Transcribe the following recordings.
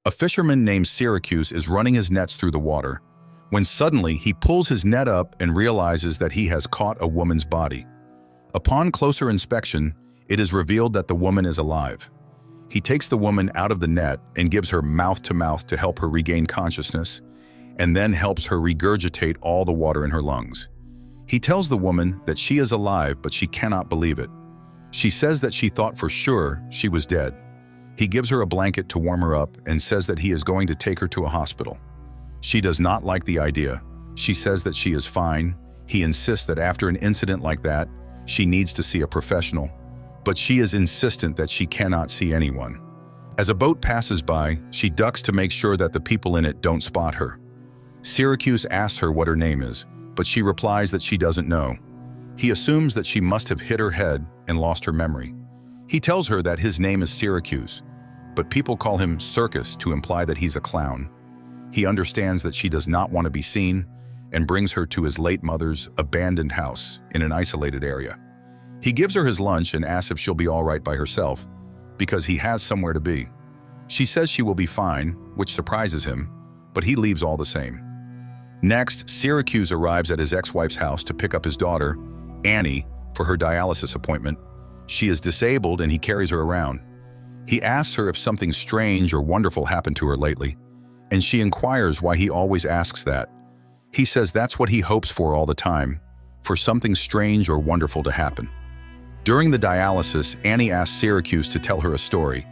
A fisherman named Syracuse is running his nets through the water, when suddenly he pulls his net up and realizes that he has caught a woman's body. Upon closer inspection, it is revealed that the woman is alive. He takes the woman out of the net and gives her mouth-to-mouth to help her regain consciousness, and then helps her regurgitate all the water in her lungs. He tells the woman that she is alive, but she cannot believe it. She says that she thought for sure she was dead. He gives her a blanket to warm her up and says that he is going to take her to a hospital. She does not like the idea. She says that she is fine. He insists that after an incident like that, she needs to see a professional, but she is insistent that she cannot see anyone. As a boat passes by, she ducks to make sure that the people in it don't spot her. Syracuse asks her what her name is, but she replies that she doesn't know. He assumes that she must have hit her head and lost her memory. He tells her that his name is Syracuse, but people call him Circus to imply that he's a clown. He understands that she does not want to be seen and brings her to his late mother's abandoned house in an isolated area. He gives her his lunch and asks if she'll be all right by herself, because he has somewhere to be. She says she will be fine, which surprises him, but he leaves all the same. Next, Syracuse arrives at his ex-wife's house to pick up his daughter, Annie, for her dialysis appointment. She is disabled and he carries her around. He asks her if something strange or wonderful happened to her lately, and she inquires why he always asks that. He says that's what he hopes for all the time, for something strange or wonderful to happen. During the dialysis, Annie asks Syracuse to tell her a story,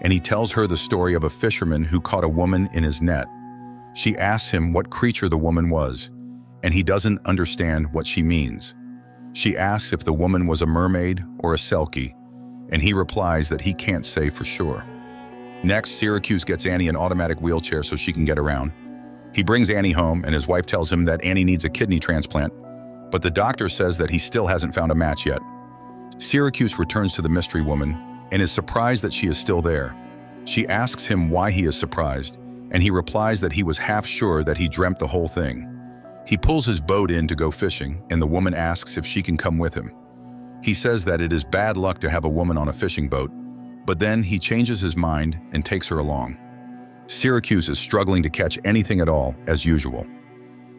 and he tells her the story of a fisherman who caught a woman in his net. She asks him what creature the woman was, and he doesn't understand what she means. She asks if the woman was a mermaid or a selkie, and he replies that he can't say for sure. Next, Syracuse gets Annie an automatic wheelchair so she can get around. He brings Annie home, and his wife tells him that Annie needs a kidney transplant, but the doctor says that he still hasn't found a match yet. Syracuse returns to the mystery woman and is surprised that she is still there. She asks him why he is surprised, and he replies that he was half sure that he dreamt the whole thing. He pulls his boat in to go fishing, and the woman asks if she can come with him. He says that it is bad luck to have a woman on a fishing boat, but then he changes his mind and takes her along. Syracuse is struggling to catch anything at all, as usual.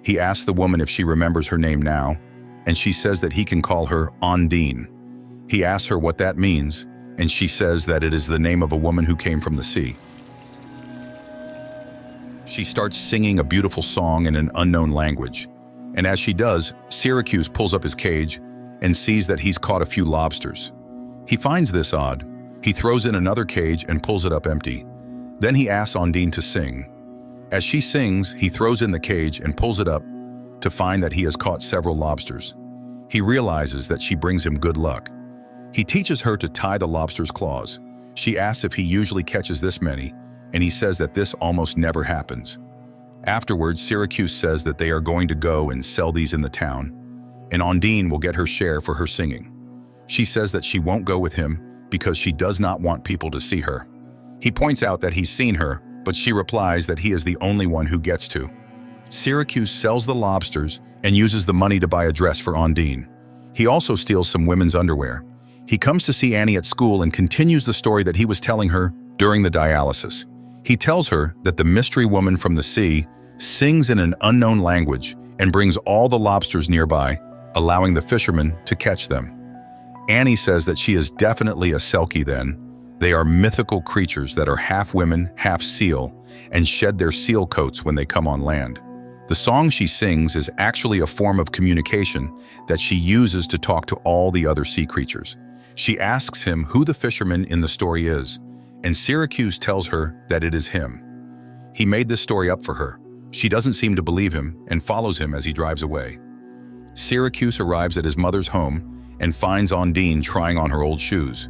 He asks the woman if she remembers her name now, and she says that he can call her Ondine. He asks her what that means, and she says that it is the name of a woman who came from the sea. She starts singing a beautiful song in an unknown language, and as she does, Syracuse pulls up his cage and sees that he's caught a few lobsters. He finds this odd. He throws in another cage and pulls it up empty. Then he asks Ondine to sing. As she sings, he throws in the cage and pulls it up to find that he has caught several lobsters. He realizes that she brings him good luck. He teaches her to tie the lobster's claws. She asks if he usually catches this many, and he says that this almost never happens. Afterwards, Syracuse says that they are going to go and sell these in the town, and Ondine will get her share for her singing. She says that she won't go with him because she does not want people to see her. He points out that he's seen her, but she replies that he is the only one who gets to. Syracuse sells the lobsters and uses the money to buy a dress for Ondine. He also steals some women's underwear. He comes to see Annie at school and continues the story that he was telling her during the dialysis. He tells her that the mystery woman from the sea sings in an unknown language and brings all the lobsters nearby, allowing the fisherman to catch them. Annie says that she is definitely a selkie then. They are mythical creatures that are half women, half seal, and shed their seal coats when they come on land. The song she sings is actually a form of communication that she uses to talk to all the other sea creatures. She asks him who the fisherman in the story is, and Syracuse tells her that it is him. He made this story up for her. She doesn't seem to believe him and follows him as he drives away. Syracuse arrives at his mother's home and finds Ondine trying on her old shoes.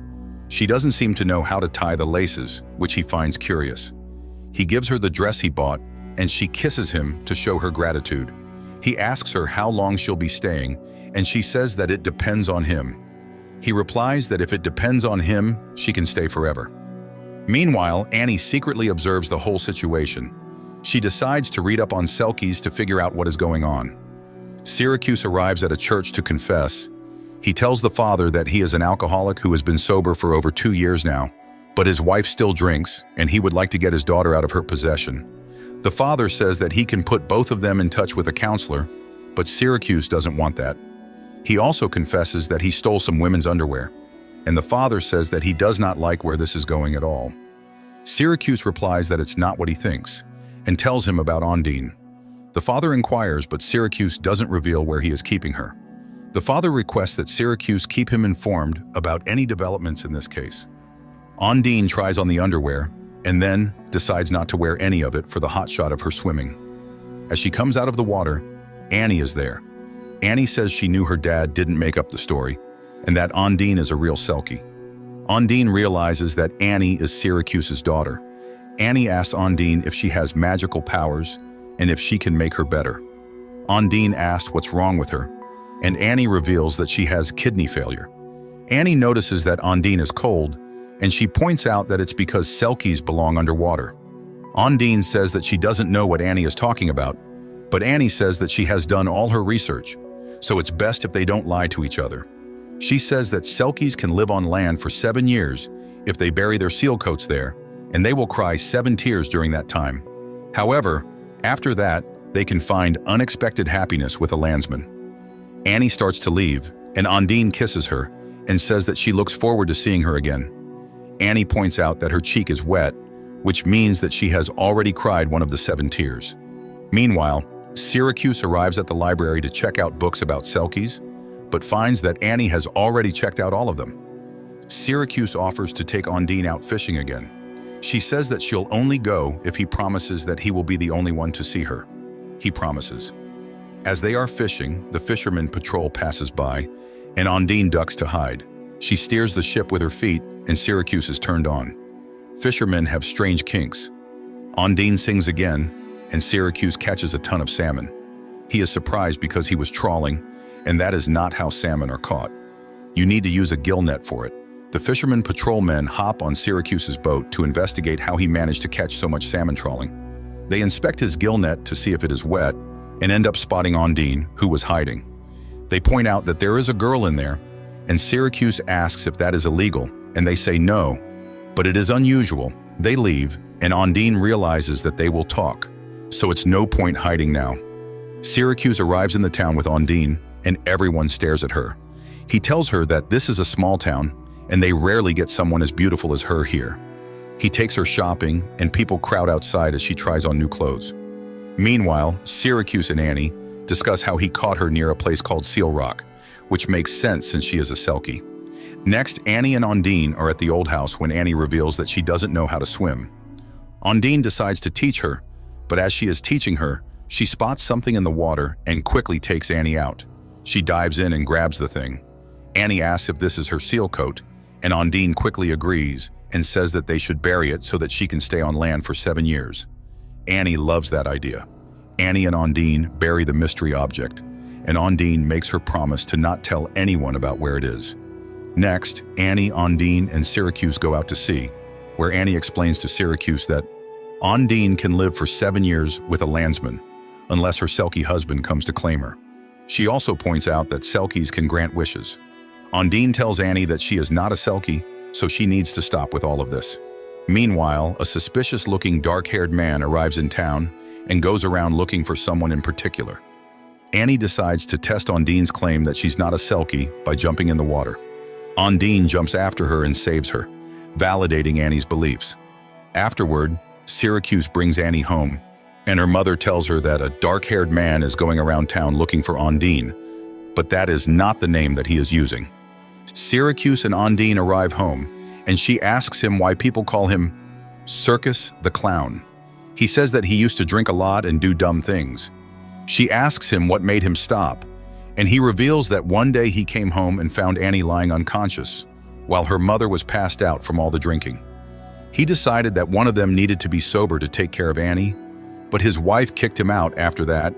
She doesn't seem to know how to tie the laces, which he finds curious. He gives her the dress he bought, and she kisses him to show her gratitude. He asks her how long she'll be staying, and she says that it depends on him. He replies that if it depends on him, she can stay forever. Meanwhile, Annie secretly observes the whole situation. She decides to read up on selkies to figure out what is going on. Syracuse arrives at a church to confess. He tells the father that he is an alcoholic who has been sober for over 2 years now, But his wife still drinks, and he would like to get his daughter out of her possession. The father says that he can put both of them in touch with a counselor, but Syracuse doesn't want that. He also confesses that he stole some women's underwear, and the father says that he does not like where this is going at all. Syracuse replies that it's not what he thinks, and tells him about Ondine. The father inquires, but Syracuse doesn't reveal where he is keeping her. The father requests that Syracuse keep him informed about any developments in this case. Ondine tries on the underwear, and then decides not to wear any of it for the hotshot of her swimming. As she comes out of the water, Annie is there. Annie says she knew her dad didn't make up the story, and that Ondine is a real Selkie. Ondine realizes that Annie is Syracuse's daughter. Annie asks Ondine if she has magical powers and if she can make her better. Ondine asks what's wrong with her, and Annie reveals that she has kidney failure. Annie notices that Ondine is cold, and she points out that it's because Selkies belong underwater. Ondine says that she doesn't know what Annie is talking about, but Annie says that she has done all her research, so it's best if they don't lie to each other. She says that Selkies can live on land for 7 years if they bury their seal coats there, and they will cry 7 tears during that time. However, after that, they can find unexpected happiness with a landsman. Annie starts to leave, and Ondine kisses her and says that she looks forward to seeing her again. Annie points out that her cheek is wet, which means that she has already cried one of the 7 tears. Meanwhile, Syracuse arrives at the library to check out books about Selkies, but finds that Annie has already checked out all of them. Syracuse offers to take Ondine out fishing again. She says that she'll only go if he promises that he will be the only one to see her. He promises. As they are fishing, the fisherman patrol passes by, and Ondine ducks to hide. She steers the ship with her feet, and Syracuse is turned on. Fishermen have strange kinks. Ondine sings again, and Syracuse catches a ton of salmon. He is surprised because he was trawling, and that is not how salmon are caught. You need to use a gill net for it. The fishermen patrolmen hop on Syracuse's boat to investigate how he managed to catch so much salmon trawling. They inspect his gill net to see if it is wet, and end up spotting Ondine, who was hiding. They point out that there is a girl in there, and Syracuse asks if that is illegal, and they say no, but it is unusual. They leave, and Ondine realizes that they will talk, so it's no point hiding now. Syracuse arrives in the town with Ondine, and everyone stares at her. He tells her that this is a small town, and they rarely get someone as beautiful as her here. He takes her shopping, and people crowd outside as she tries on new clothes. Meanwhile, Syracuse and Annie discuss how he caught her near a place called Seal Rock, which makes sense since she is a Selkie. Next, Annie and Ondine are at the old house when Annie reveals that she doesn't know how to swim. Ondine decides to teach her, but as she is teaching her, she spots something in the water and quickly takes Annie out. She dives in and grabs the thing. Annie asks if this is her seal coat, and Ondine quickly agrees and says that they should bury it so that she can stay on land for 7 years. Annie loves that idea. Annie and Ondine bury the mystery object, and Ondine makes her promise to not tell anyone about where it is. Next, Annie, Ondine, and Syracuse go out to sea, where Annie explains to Syracuse that Ondine can live for 7 years with a landsman, unless her Selkie husband comes to claim her. She also points out that Selkies can grant wishes. Ondine tells Annie that she is not a Selkie, so she needs to stop with all of this. Meanwhile, a suspicious-looking dark-haired man arrives in town and goes around looking for someone in particular. Annie decides to test Ondine's claim that she's not a Selkie by jumping in the water. Ondine jumps after her and saves her, validating Annie's beliefs. Afterward, Syracuse brings Annie home, and her mother tells her that a dark-haired man is going around town looking for Ondine, but that is not the name that he is using. Syracuse and Ondine arrive home, and she asks him why people call him Circus the Clown. He says that he used to drink a lot and do dumb things. She asks him what made him stop, and he reveals that one day he came home and found Annie lying unconscious, while her mother was passed out from all the drinking. He decided that one of them needed to be sober to take care of Annie, but his wife kicked him out after that,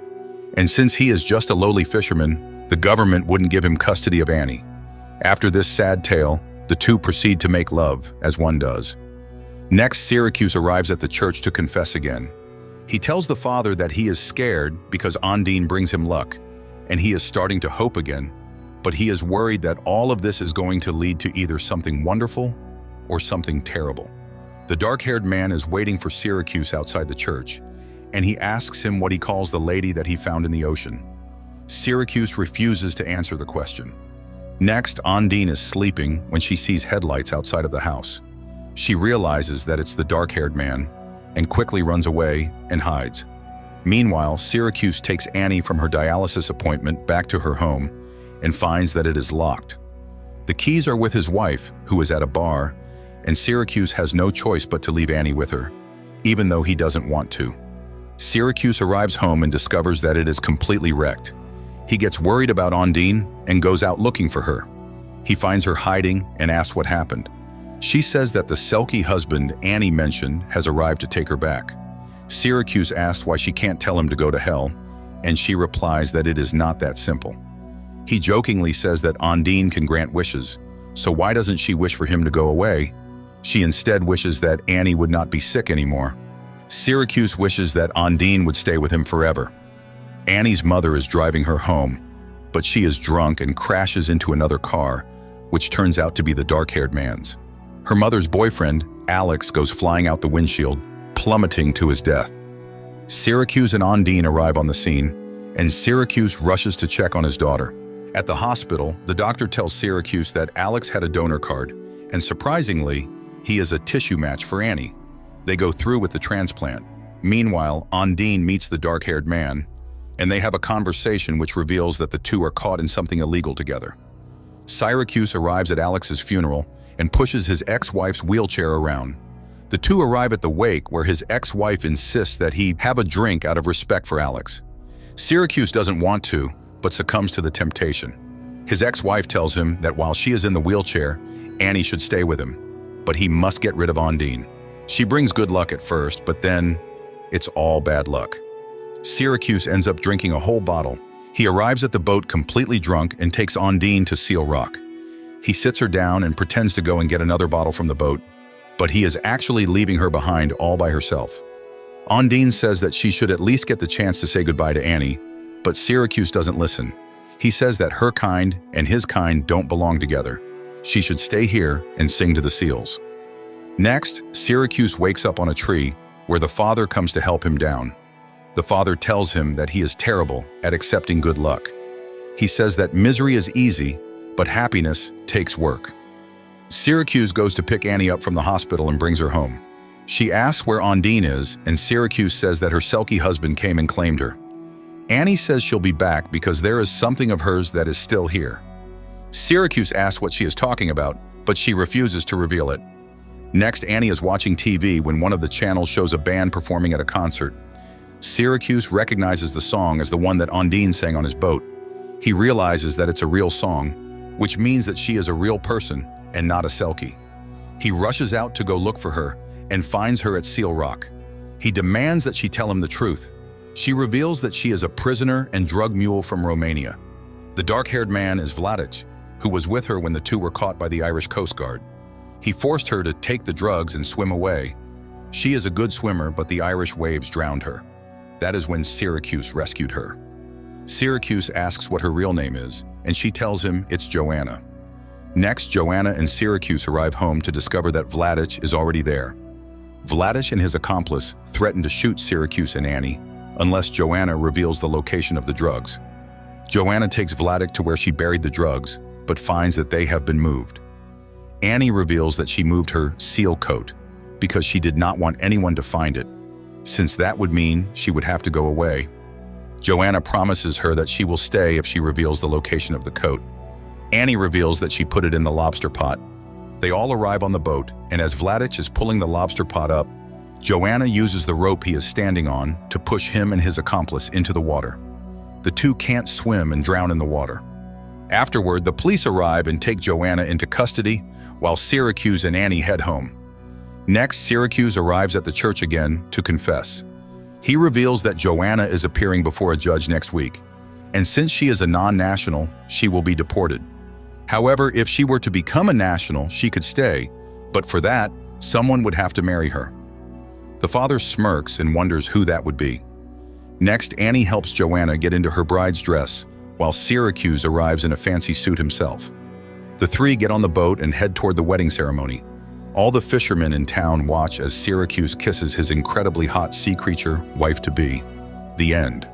and since he is just a lowly fisherman, the government wouldn't give him custody of Annie. After this sad tale, the two proceed to make love, as one does. Next, Syracuse arrives at the church to confess again. He tells the father that he is scared because Ondine brings him luck, and he is starting to hope again, but he is worried that all of this is going to lead to either something wonderful or something terrible. The dark-haired man is waiting for Syracuse outside the church, and he asks him what he calls the lady that he found in the ocean. Syracuse refuses to answer the question. Next, Ondine is sleeping when she sees headlights outside of the house. She realizes that it's the dark-haired man and quickly runs away and hides. Meanwhile, Syracuse takes Annie from her dialysis appointment back to her home and finds that it is locked. The keys are with his wife, who is at a bar, and Syracuse has no choice but to leave Annie with her, even though he doesn't want to. Syracuse arrives home and discovers that it is completely wrecked. He gets worried about Ondine and goes out looking for her. He finds her hiding and asks what happened. She says that the Selkie husband Annie mentioned has arrived to take her back. Syracuse asks why she can't tell him to go to hell, and she replies that it is not that simple. He jokingly says that Ondine can grant wishes, so why doesn't she wish for him to go away? She instead wishes that Annie would not be sick anymore. Syracuse wishes that Ondine would stay with him forever. Annie's mother is driving her home, but she is drunk and crashes into another car, which turns out to be the dark-haired man's. Her mother's boyfriend, Alex, goes flying out the windshield, plummeting to his death. Syracuse and Ondine arrive on the scene, and Syracuse rushes to check on his daughter. At the hospital, the doctor tells Syracuse that Alex had a donor card, and surprisingly, he is a tissue match for Annie. They go through with the transplant. Meanwhile, Ondine meets the dark-haired man, and they have a conversation which reveals that the two are caught in something illegal together. Syracuse arrives at Alex's funeral and pushes his ex-wife's wheelchair around. The two arrive at the wake where his ex-wife insists that he have a drink out of respect for Alex. Syracuse doesn't want to, but succumbs to the temptation. His ex-wife tells him that while she is in the wheelchair, Annie should stay with him, but he must get rid of Ondine. She brings good luck at first, but then it's all bad luck. Syracuse ends up drinking a whole bottle. He arrives at the boat completely drunk and takes Ondine to Seal Rock. He sits her down and pretends to go and get another bottle from the boat, but he is actually leaving her behind all by herself. Ondine says that she should at least get the chance to say goodbye to Annie, but Syracuse doesn't listen. He says that her kind and his kind don't belong together. She should stay here and sing to the seals. Next, Syracuse wakes up on a tree where the father comes to help him down. The father tells him that he is terrible at accepting good luck. He says that misery is easy, but happiness takes work. Syracuse goes to pick Annie up from the hospital and brings her home. She asks where Ondine is, and Syracuse says that her Selkie husband came and claimed her. Annie says she'll be back because there is something of hers that is still here. Syracuse asks what she is talking about, but she refuses to reveal it. Next, Annie is watching TV when one of the channels shows a band performing at a concert. Syracuse recognizes the song as the one that Ondine sang on his boat. He realizes that it's a real song, which means that she is a real person and not a Selkie. He rushes out to go look for her and finds her at Seal Rock. He demands that she tell him the truth. She reveals that she is a prisoner and drug mule from Romania. The dark-haired man is Vladic, who was with her when the two were caught by the Irish Coast Guard. He forced her to take the drugs and swim away. She is a good swimmer, but the Irish waves drowned her. That is when Syracuse rescued her. Syracuse asks what her real name is, and she tells him it's Joanna. Next, Joanna and Syracuse arrive home to discover that Vladic is already there. Vladic and his accomplice threaten to shoot Syracuse and Annie unless Joanna reveals the location of the drugs. Joanna takes Vladic to where she buried the drugs, but finds that they have been moved. Annie reveals that she moved her seal coat because she did not want anyone to find it, since that would mean she would have to go away. Joanna promises her that she will stay if she reveals the location of the coat. Annie reveals that she put it in the lobster pot. They all arrive on the boat, and as Vladic is pulling the lobster pot up, Joanna uses the rope he is standing on to push him and his accomplice into the water. The two can't swim and drown in the water. Afterward, the police arrive and take Joanna into custody, while Syracuse and Annie head home. Next, Syracuse arrives at the church again to confess. He reveals that Joanna is appearing before a judge next week, and since she is a non-national, she will be deported. However, if she were to become a national, she could stay, but for that, someone would have to marry her. The father smirks and wonders who that would be. Next, Annie helps Joanna get into her bride's dress, while Syracuse arrives in a fancy suit himself. The three get on the boat and head toward the wedding ceremony. All the fishermen in town watch as Syracuse kisses his incredibly hot sea creature, wife-to-be. The end.